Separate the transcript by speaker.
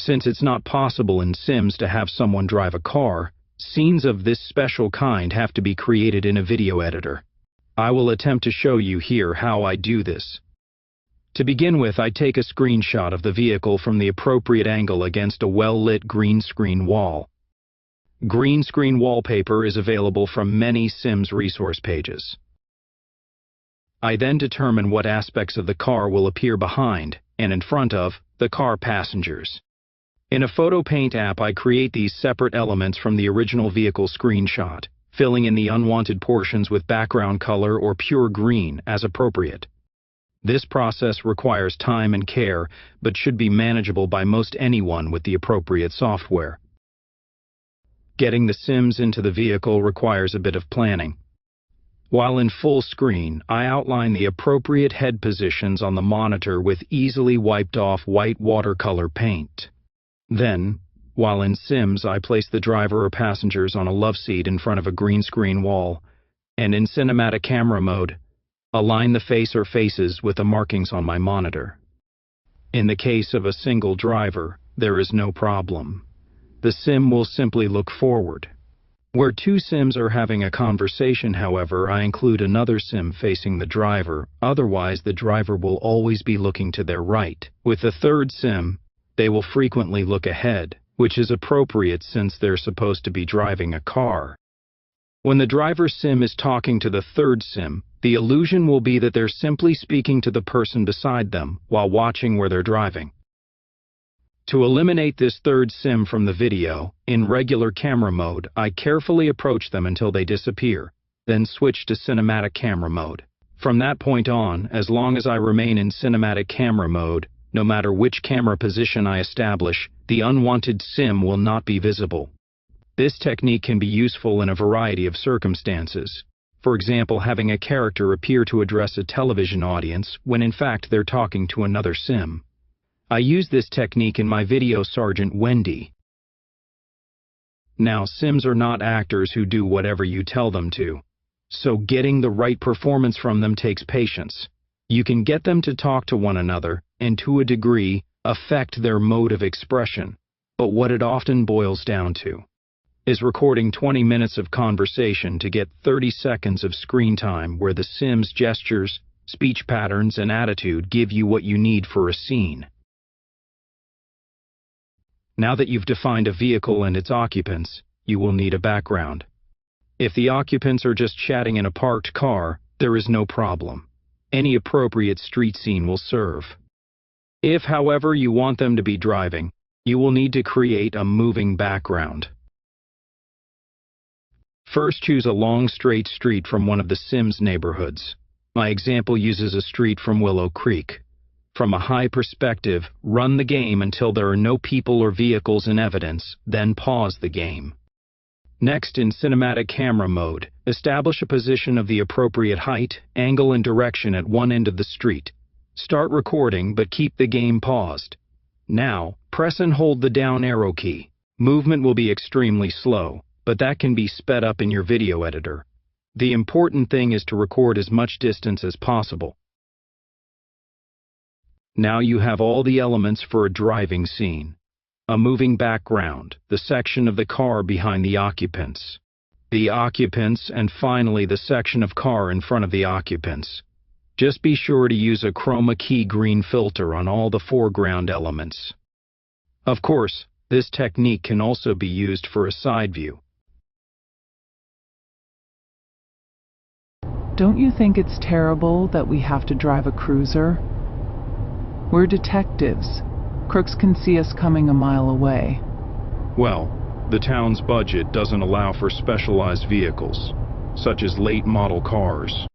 Speaker 1: Since it's not possible in Sims to have someone drive a car, scenes of this special kind have to be created in a video editor. I will attempt to show you here how I do this. To begin with, I take a screenshot of the vehicle from the appropriate angle against a well-lit green screen wall. Green screen wallpaper is available from many Sims resource pages. I then determine what aspects of the car will appear behind and in front of the car passengers. In a photo paint app, I create these separate elements from the original vehicle screenshot, filling in the unwanted portions with background color or pure green as appropriate. This process requires time and care, but should be manageable by most anyone with the appropriate software. Getting the Sims into the vehicle requires a bit of planning. While in full screen, I outline the appropriate head positions on the monitor with easily wiped off white watercolor paint. Then, while in Sims, I place the driver or passengers on a love seat in front of a green screen wall, and in cinematic camera mode, align the face or faces with the markings on my monitor. In the case of a single driver, there is no problem. The Sim will simply look forward. Where two Sims are having a conversation, however, I include another Sim facing the driver, otherwise the driver will always be looking to their right. With the third Sim, they will frequently look ahead, which is appropriate since they're supposed to be driving a car. When the driver Sim is talking to the third Sim, the illusion will be that they're simply speaking to the person beside them while watching where they're driving. To eliminate this third Sim from the video, in regular camera mode, I carefully approach them until they disappear, then switch to cinematic camera mode. From that point on, as long as I remain in cinematic camera mode, no matter which camera position I establish, the unwanted Sim will not be visible. This technique can be useful in a variety of circumstances. For example, having a character appear to address a television audience when in fact they're talking to another Sim. I use this technique in my video Sergeant Wendy. Now, Sims are not actors who do whatever you tell them to, so getting the right performance from them takes patience. You can get them to talk to one another and, to a degree, affect their mode of expression, but what it often boils down to is recording 20 minutes of conversation to get 30 seconds of screen time where the Sim's gestures, speech patterns, and attitude give you what you need for a scene. Now that you've defined a vehicle and its occupants, you will need a background. If the occupants are just chatting in a parked car, there is no problem. Any appropriate street scene will serve. If, however, you want them to be driving, you will need to create a moving background. First, choose a long straight street from one of the Sims neighborhoods. My example uses a street from Willow Creek. From a high perspective, run the game until there are no people or vehicles in evidence, then pause the game. Next, in cinematic camera mode, establish a position of the appropriate height, angle, and direction at one end of the street. Start recording, but keep the game paused. Now, press and hold the down arrow key. Movement will be extremely slow, but that can be sped up in your video editor. The important thing is to record as much distance as possible. Now you have all the elements for a driving scene. A moving background, the section of the car behind the occupants, and finally the section of car in front of the occupants. Just be sure to use a chroma key green filter on all the foreground elements. Of course, this technique can also be used for a side view.
Speaker 2: Don't you think it's terrible that we have to drive a cruiser? We're detectives. Crooks can see us coming a mile away.
Speaker 1: Well, the town's budget doesn't allow for specialized vehicles, such as late model cars.